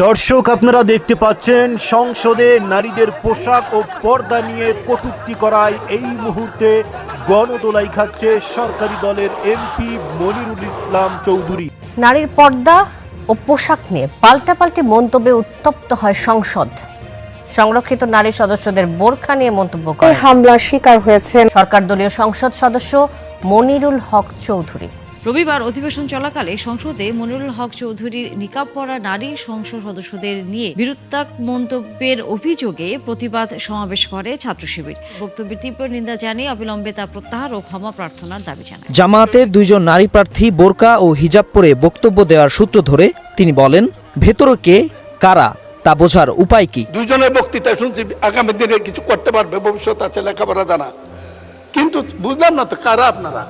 দর্শক আপনারা দেখতে পাচ্ছেন সংসদে নারীদের পোশাক ও পর্দা নিয়ে কটূক্তি করায় এই মুহূর্তে গণদোলাই খাচ্ছে সরকারি দলের এমপি মনিরুল ইসলাম চৌধুরী। নারীর পর্দা ও পোশাক নিয়ে পাল্টাপাল্টি মন্তব্যে উত্তপ্ত হয় সংসদ। সংরক্ষিত নারী সদস্যদের বোরখা নিয়ে মন্তব্য করে হামলার শিকার হয়েছেন সরকার দলীয় সংসদ সদস্য মনিরুল হক চৌধুরী। রবিবার অধিবেশন চলাকালে সংসদে মনিরুল হক চৌধুরীর নিকাব পরা নারী সংসদ সদস্যদের নিয়ে বিরূপাত্মক মন্তব্যের অভিযোগে প্রতিবাদ সমাবেশ করে ছাত্র শিবির। বক্তব্যের তীব্র নিন্দা জানিয়ে অবিলম্বে তা প্রত্যাহার ও ক্ষমা প্রার্থনার দাবি জানায়। জামায়াতের দুইজন নারী প্রার্থী বোরকা ও হিজাব পরে বক্তব্য দেওয়ার সূত্র ধরে তিনি বলেন, ভেতরে কে কারা তা বোঝার উপায় কি? দুইজনের বক্তৃতা শুনছি, আগামী দিনে কিছু করতে পারবে, ভবিষ্যৎ আছে, লেখাপড়া জানা, কিন্তু বুঝলাম না তো কারা আপনারা।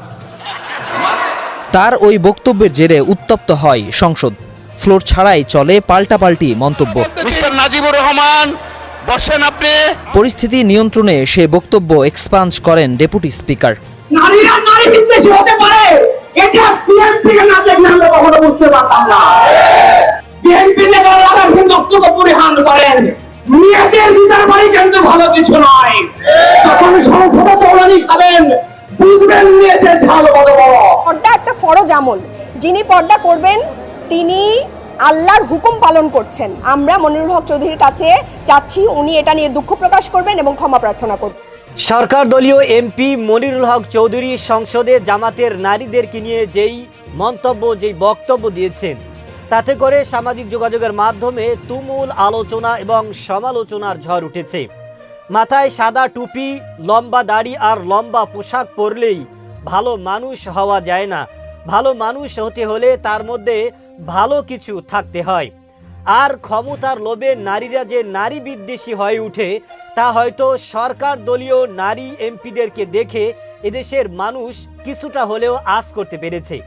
তার ওই বক্তব্যের জেরে উত্তপ্ত হয় সংসদ। ফ্লোর ছাড়াই চলে পাল্টাপাল্টি মন্তব্য। মিস্টার নাজিবুর রহমান বসেন আপনি। পরিস্থিতি নিয়ন্ত্রণে সে বক্তব্য এক্সপাঞ্জ করেন ডেপুটি স্পিকার। নারীরা নারী বিদ্বেষী হতে পারে, এটা বিএনপি কে না দেখলে আমরা কখনো বুঝতে পারতাম না। বিএনপি নেতারা লাগাম বক্তব্য পরিহার করেন, নিয়েছেন জিতার বাড়ি কিন্তু ভালো কিছু নয়। যখন সংসদে তৌলানি খাবেন বুঝবেন নিয়েছে ঝাল বড় বড়। পর্দা একটা ফরজ আমল, যিনি পর্দা করবেন তিনি আল্লাহর হুকুম পালন করছেন। আমরা মনিরুল হক চৌধুরীর কাছে চাচ্ছি উনি এটা নিয়ে দুঃখ প্রকাশ করবেন এবং ক্ষমা প্রার্থনা করবেন। সরকার দলীয় এমপি মনিরুল হক চৌধুরী সংসদে জামাতের নারীদেরকে নিয়ে যেই মন্তব্য, যেই বক্তব্য দিয়েছেন, তাতে করে সামাজিক যোগাযোগের মাধ্যমে তুমুল আলোচনা এবং সমালোচনার ঝড় উঠেছে। মাথায় সাদা টুপি, লম্বা দাড়ি আর লম্বা পোশাক পরলেই ভালো মানুষ হওয়া যায় না। ভালো মানুষ হতে হলে তার মধ্যে ভালো কিছু থাকতে হয়। আর ক্ষমতার লোভে নারীরা যে নারী বিদ্বেষী হয়ে উঠে তা হয়তো সরকার দলীয় নারী এমপিদেরকে দেখে এদেশের মানুষ কিছুটা হলেও আঁচ করতে পেরেছে।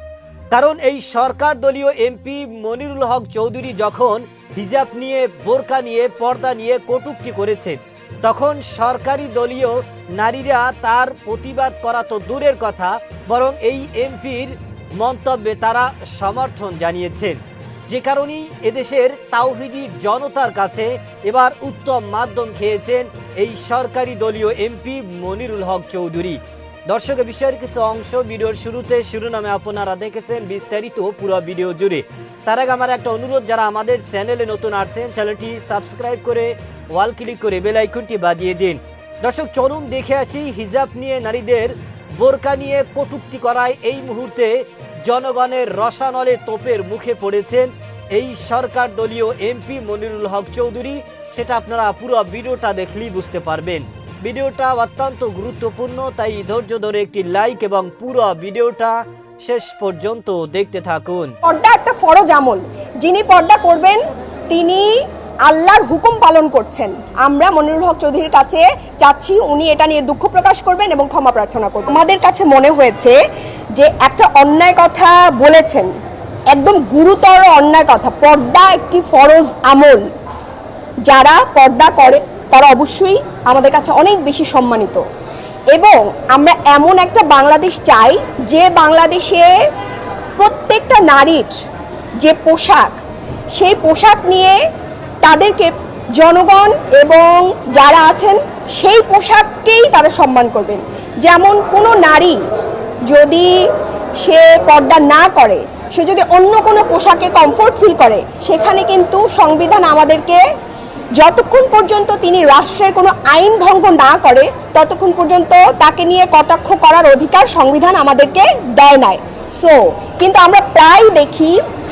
কারণ এই সরকার দলীয় এমপি মনিরুল হক চৌধুরী যখন হিজাব নিয়ে, বোরকা নিয়ে, পর্দা নিয়ে কটূক্তি করেছেন, তখন সরকারি দলীয় নারীরা তার প্রতিবাদ করা তো দূরের কথা, বরং এই এমপির মন্তব্যে তারা সমর্থন জানিয়েছেন। যে কারণেই এদেশের তাওহিদি জনতার কাছে এবার উত্তম মাধ্যম খেয়েছেন এই সরকারি দলীয় এমপি মনিরুল হক চৌধুরী। দর্শক, বিষয়ের কিছু অংশ ভিডিওর শুরুতে শিরোনামে আপনারা দেখেছেন, বিস্তারিত পুরো ভিডিও জুড়ে। তার আগে আমার একটা অনুরোধ, যারা আমাদের চ্যানেলে নতুন আসছেন চ্যানেলটি সাবস্ক্রাইব করে ওয়াল ক্লিক করে বেল আইকনটি বাজিয়ে দিন। দর্শক, চলুন দেখে আসি হিজাব নিয়ে, নারীদের বোরকা নিয়ে কটূক্তি করায় এই মুহূর্তে জনগণের রসানলে তোপের মুখে পড়েছেন এই সরকার দলীয় এমপি মনিরুল হক চৌধুরী। সেটা আপনারা পুরো ভিডিওটা দেখলেই বুঝতে পারবেন। ভিডিওটা অত্যন্ত গুরুত্বপূর্ণ, তাই ধৈর্য ধরে একটি লাইক এবং পুরো ভিডিওটা শেষ পর্যন্ত দেখতে থাকুন। পর্দা একটা ফরজ আমল, যিনি পর্দা করবেন তিনি আল্লাহর হুকুম পালন করছেন। আমরা মনিরুল হক চৌধুরীর কাছে চাচ্ছি উনি এটা নিয়ে দুঃখ প্রকাশ করবেন এবং ক্ষমা প্রার্থনা করবেন। আমাদের কাছে মনে হয়েছে যে একটা অন্যায় কথা বলেছেন, একদম গুরুতর অন্যায় কথা। পর্দা একটি ফরজ আমল, যারা পর্দা করে তারা অবশ্যই আমাদের কাছে অনেক বেশি সম্মানিত। এবং আমরা এমন একটা বাংলাদেশ চাই যে বাংলাদেশে প্রত্যেকটা নারীর যে পোশাক, সেই পোশাক নিয়ে তাদেরকে জনগণ এবং যারা আছেন সেই পোশাককেই তারা সম্মান করবেন। যেমন কোনো নারী যদি সে পর্দা না করে, সে যদি অন্য কোনো পোশাকে কমফোর্ট ফিল করে, সেখানে কিন্তু সংবিধান আমাদেরকে যতক্ষণ পর্যন্ত তিনি রাষ্ট্রের কোনো আইন ভঙ্গ না করে ততক্ষণ পর্যন্ত তাকে নিয়ে কটাক্ষ করার অধিকার সংবিধান আমাদেরকে দেয় নাই। কিন্তু আমরা প্রায় দেখি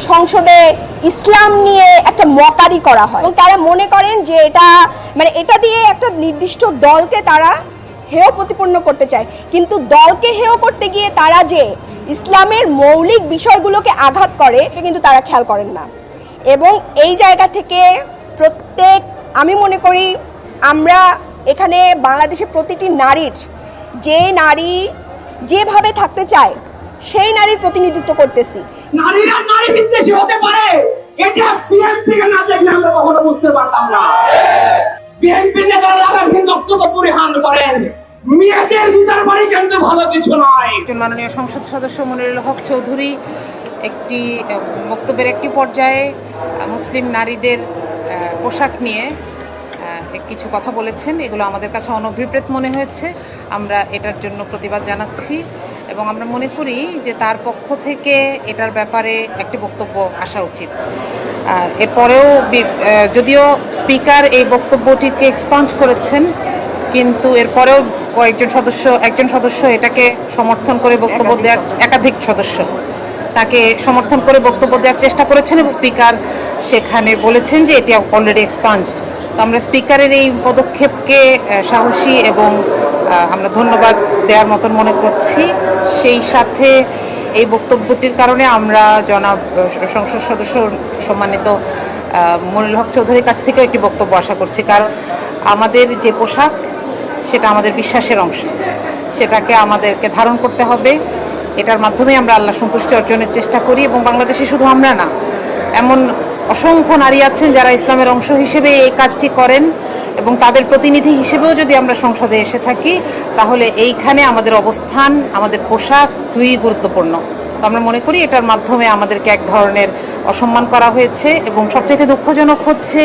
সংসদে ইসলাম নিয়ে একটা মকারি করা হয় এবং তারা মনে করেন যে এটা দিয়ে একটা নির্দিষ্ট দলকে তারা হেয় প্রতিপন্ন করতে চায়। কিন্তু দলকে হেয় করতে গিয়ে তারা যে ইসলামের মৌলিক বিষয়গুলোকে আঘাত করে এটা কিন্তু তারা খেয়াল করেন না। এবং এই জায়গা থেকে আমি মনে করি আমরা এখানে বাংলাদেশের প্রতিটি নারীর, যে নারী যেভাবে থাকতে চায় সেই নারীর প্রতিনিধিত্ব করতেছি। নারীরা নারী বিদ্বেষী হতে পারে, এটা বিএনপি কে না দেখলে আমরা কখনো বুঝতে পারতাম না। বিএনপি নেতারা লাগাম বক্তব্য পরিহার করেন, নিয়েছেন জিতার বাড়ি কিন্তু ভালো কিছু নয়। মাননীয় সংসদ সদস্য মনিরুল হক চৌধুরী একটি বক্তব্যের একটি পর্যায়ে মুসলিম নারীদের পোশাক নিয়ে কিছু কথা বলেছেন। এগুলো আমাদের কাছে অনভিপ্রেত মনে হয়েছে। আমরা এটার জন্য প্রতিবাদ জানাচ্ছি এবং আমরা মনে করি যে তার পক্ষ থেকে এটার ব্যাপারে একটি বক্তব্য আসা উচিত। এরপরেও যদিও স্পিকার এই বক্তব্যটিকে এক্সপান্ড করেছেন, কিন্তু এরপরেও একজন সদস্য এটাকে সমর্থন করে বক্তব্য দেওয়ার, একাধিক সদস্য তাকে সমর্থন করে বক্তব্য দেওয়ার চেষ্টা করেছেন এবং স্পিকার সেখানে বলেছেন যে এটি অলরেডি এক্সপান্সড। তো আমরা স্পিকারের এই পদক্ষেপকে সাহসী এবং আমরা ধন্যবাদ দেওয়ার মতন মনে করছি। সেই সাথে এই বক্তব্যটির কারণে আমরা জনাব সংসদ সদস্য সম্মানিত মনিরুল হক চৌধুরীর কাছ থেকেও একটি বক্তব্য আশা করছি, কারণ আমাদের যে পোশাক সেটা আমাদের বিশ্বাসের অংশ, সেটাকে আমাদেরকে ধারণ করতে হবে। এটার মাধ্যমে আমরা আল্লাহ সন্তুষ্টি অর্জনের চেষ্টা করি এবং বাংলাদেশে শুধু আমরা না, এমন অসংখ্য নারী আছেন যারা ইসলামের অংশ হিসেবে এই কাজটি করেন এবং তাদের প্রতিনিধি হিসেবেও যদি আমরা সংসদে এসে থাকি তাহলে এইখানে আমাদের অবস্থান, আমাদের পোশাক দুই গুরুত্বপূর্ণ। তো আমরা মনে করি এটার মাধ্যমে আমাদেরকে এক ধরনের অসম্মান করা হয়েছে এবং সবচেয়ে দুঃখজনক হচ্ছে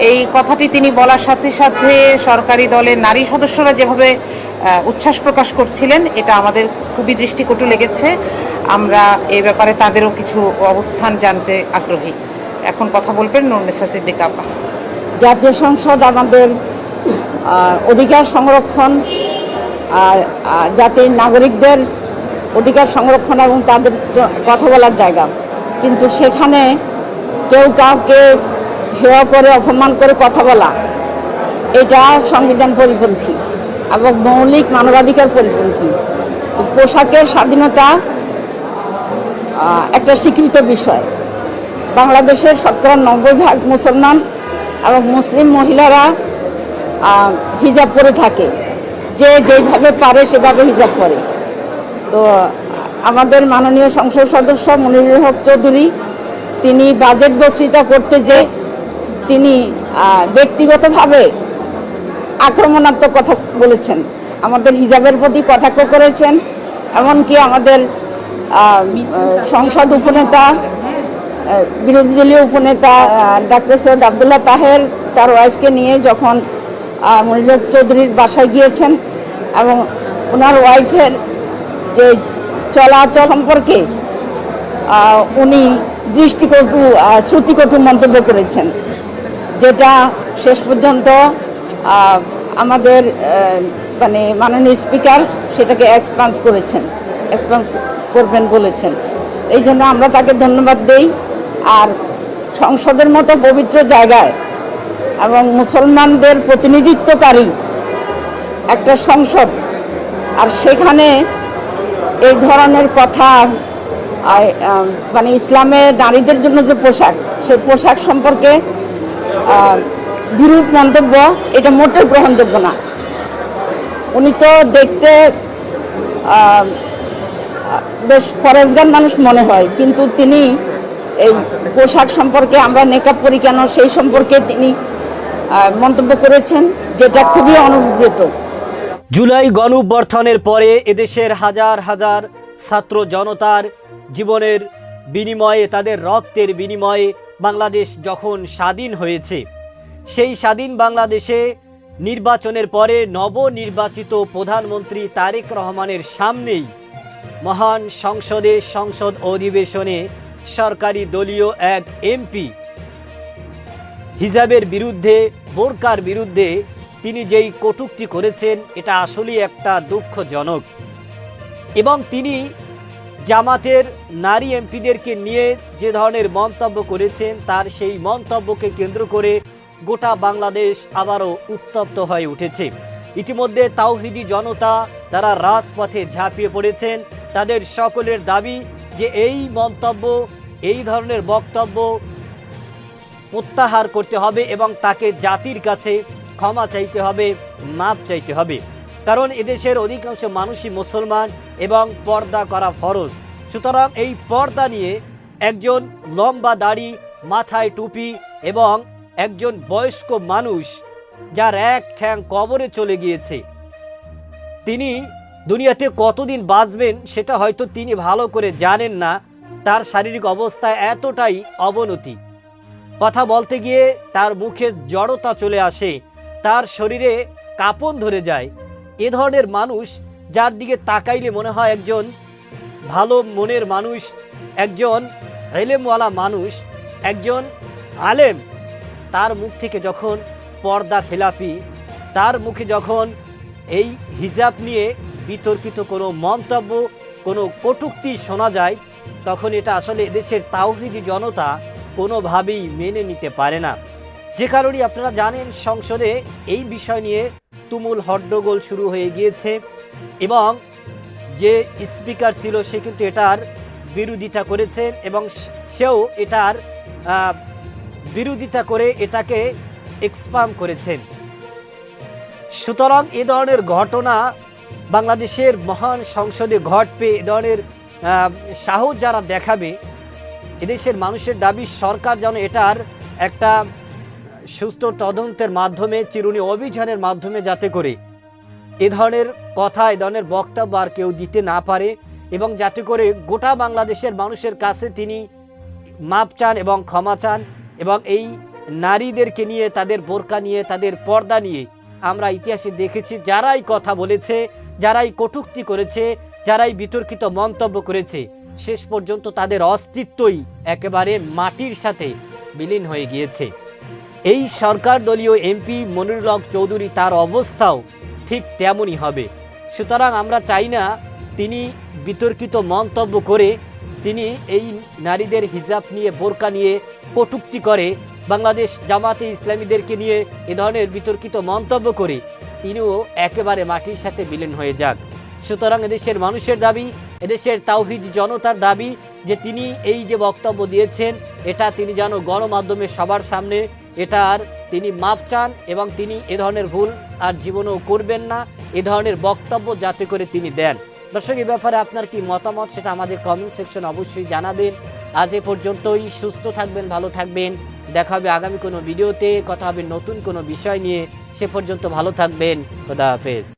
এই কথাটি তিনি বলার সাথে সাথে সরকারি দলের নারী সদস্যরা যেভাবে উচ্ছ্বাস প্রকাশ করছিলেন, এটা আমাদের খুবই দৃষ্টিকটু লেগেছে। আমরা এই ব্যাপারে তাদেরও কিছু অবস্থান জানতে আগ্রহী। এখন কথা বলবেন নুরুন্নেসা সিদ্দিকা আপা। জাতীয় সংসদ আমাদের অধিকার সংরক্ষণ, জাতির নাগরিকদের অধিকার সংরক্ষণ এবং তাদের কথা বলার জায়গা, কিন্তু সেখানে কেউ কাউকে হেয় করে অপমান করে কথা বলা এটা সংবিধান পরিপন্থী এবং মৌলিক মানবাধিকার পরিপন্থী। পোশাকের স্বাধীনতা একটা স্বীকৃত বিষয়। বাংলাদেশের শতকরা 90% মুসলমান এবং মুসলিম মহিলারা হিজাব পরে থাকে, যে যেভাবে পারে সেভাবে হিজাব পরে। তো আমাদের মাননীয় সংসদ সদস্য মনিরুল হক চৌধুরী তিনি বাজেট বক্তৃতা করতে যে তিনি ব্যক্তিগতভাবে আক্রমণাত্মক কথা বলেছেন, আমাদের হিজাবের প্রতি কটাক্ষ করেছেন। এমনকি আমাদের সংসদ উপনেতা, বিরোধী দলীয় উপনেতা ডাক্তার সৈয়দ আবদুল্লাহ তাহের তার ওয়াইফকে নিয়ে যখন মনিরুল হক চৌধুরীর বাসায় গিয়েছেন এবং ওনার ওয়াইফের যে চলাচল সম্পর্কে উনি শ্রুতিকটু মন্তব্য করেছেন, যেটা শেষ পর্যন্ত আমাদের মাননীয় স্পিকার সেটাকে এক্সপান্স করবেন বলেছেন। এই জন্য আমরা তাকে ধন্যবাদ দেই। আর সংসদের মতো পবিত্র জায়গায় এবং মুসলমানদের প্রতিনিধিত্বকারী একটা সংসদ, আর সেখানে এই ধরনের কথা ইসলামের নারীদের জন্য যে পোশাক, সেই পোশাক সম্পর্কে বিরূপ মন্তব্য এটা মোটেও গ্রহণযোগ্য না। উনি তো দেখতে বেশ ফরেজগার মানুষ মনে হয়, কিন্তু তিনি এই পোশাক সম্পর্কে আমরা নেকাব পরি কেন সেই সম্পর্কে তিনি মন্তব্য করেছেন, যেটা খুবই অনুব্রত। জুলাই গণঅভ্যুত্থানের পরে এদেশের হাজার হাজার ছাত্র জনতার জীবনের বিনিময়ে, তাদের রক্তের বিনিময়ে বাংলাদেশ যখন স্বাধীন হয়েছে, সেই স্বাধীন বাংলাদেশে নির্বাচনের পরে নবনির্বাচিত প্রধানমন্ত্রী তারেক রহমানের সামনেই মহান সংসদ অধিবেশনে সরকারি দলীয় এক এমপি হিজাবের বিরুদ্ধে, বোরকার বিরুদ্ধে তিনি যেই কটূক্তি করেছেন, এটা আসলেই একটা দুঃখজনক। এবং তিনি জামাতের নারী এমপিদেরকে নিয়ে যে ধরনের মন্তব্য করেছেন, তার সেই মন্তব্যকে কেন্দ্র করে গোটা বাংলাদেশ আবারও উত্তপ্ত হয়ে উঠেছে। ইতিমধ্যে তাওহিদি জনতা তারা রাজপথে ঝাঁপিয়ে পড়েছেন। তাদের সকলের দাবি যে এই মন্তব্য, এই ধরনের বক্তব্য প্রত্যাহার করতে হবে এবং তাকে জাতির কাছে ক্ষমা চাইতে হবে, মাপ চাইতে হবে। কারণ এদেশের অধিকাংশ মানুষই মুসলমান এবং পর্দা করা ফরজ। সুতরাং এই পর্দা নিয়ে একজন লম্বা দাড়ি, মাথায় টুপি এবং একজন বয়স্ক মানুষ যার এক ঠ্যাং কবরে চলে গিয়েছে, তিনি দুনিয়াতে কতদিন বাঁচবেন সেটা হয়তো তিনি ভালো করে জানেন না। তার শারীরিক অবস্থা এতটাই অবনতি, কথা বলতে গিয়ে তার মুখে জড়তা চলে আসে, তার শরীরে কাঁপন ধরে যায়। এ ধরনের মানুষ, যার দিকে তাকাইলে মনে হয় একজন ভালো মনের মানুষ, একজন এলেমওয়ালা মানুষ, একজন আলেম, তার মুখ থেকে যখন পর্দা খেলাপি, তার মুখে যখন এই হিজাব নিয়ে বিতর্কিত কোনো মন্তব্য, কোনো কটূক্তি শোনা যায়, তখন এটা আসলে এদেশের তাওহীদি জনতা কোনোভাবেই মেনে নিতে পারে না। যে কারণে আপনারা জানেন, সংসদে এই বিষয় নিয়ে তুমুল হট্টগোল শুরু হয়ে গিয়েছে এবং যে স্পিকার ছিল সে কিন্তু এটার বিরোধিতা করেছেন এবং সেও এটার বিরোধিতা করে এটাকে এক্সপাম করেছেন। সুতরাং এ ধরনের ঘটনা বাংলাদেশের মহান সংসদে ঘটবে, এ ধরনের সাহস যারা দেখাবে, এদেশের মানুষের দাবি সরকার যেন এটার একটা সুস্থ তদন্তের মাধ্যমে, চিরুনি অভিযানের মাধ্যমে যাতে করে এ ধরনের কথা, এ ধরনের বক্তব্য আর কেউ দিতে না পারে এবং যাতে করে গোটা বাংলাদেশের মানুষের কাছে তিনি মাপ চান এবং ক্ষমা চান। এবং এই নারীদেরকে নিয়ে, তাদের বোরকা নিয়ে, তাদের পর্দা নিয়ে আমরা ইতিহাসে দেখেছি, যারাই কথা বলেছে, যারাই কটূক্তি করেছে, যারাই বিতর্কিত মন্তব্য করেছে, শেষ পর্যন্ত তাদের অস্তিত্বই একেবারে মাটির সাথে বিলীন হয়ে গিয়েছে। এই সরকার দলীয় এমপি মনিরুল হক চৌধুরী, তার অবস্থাও ঠিক তেমনই হবে। সুতরাং আমরা চাই না তিনি বিতর্কিত মন্তব্য করে, তিনি এই নারীদের হিজাব নিয়ে, বোরকা নিয়ে কটূক্তি করে, বাংলাদেশ জামাতে ইসলামীদেরকে নিয়ে এ ধরনের বিতর্কিত মন্তব্য করে তিনিও একেবারে মাটির সাথে বিলীন হয়ে যাক। সুতরাং এদেশের মানুষের দাবি, এদেশের তাওহীদ জনতার দাবি যে তিনি এই যে বক্তব্য দিয়েছেন, এটা তিনি যেন গণমাধ্যমে সবার সামনে এটার তিনি মাপ চান এবং তিনি এ ধরনের ভুল আর জীবনেও করবেন না, এ ধরনের বক্তব্য যাতে করে তিনি দেন। দর্শক, এ ব্যাপারে আপনার কি মতামত সেটা আমাদের কমেন্ট সেকশন অবশ্যই জানাবেন। আজ এ পর্যন্তই। সুস্থ থাকবেন, ভালো থাকবেন। দেখা হবে আগামী কোনো ভিডিওতে, কথা হবে নতুন কোনো বিষয় নিয়ে। সে পর্যন্ত ভালো থাকবেন। খোদা হাফেজ।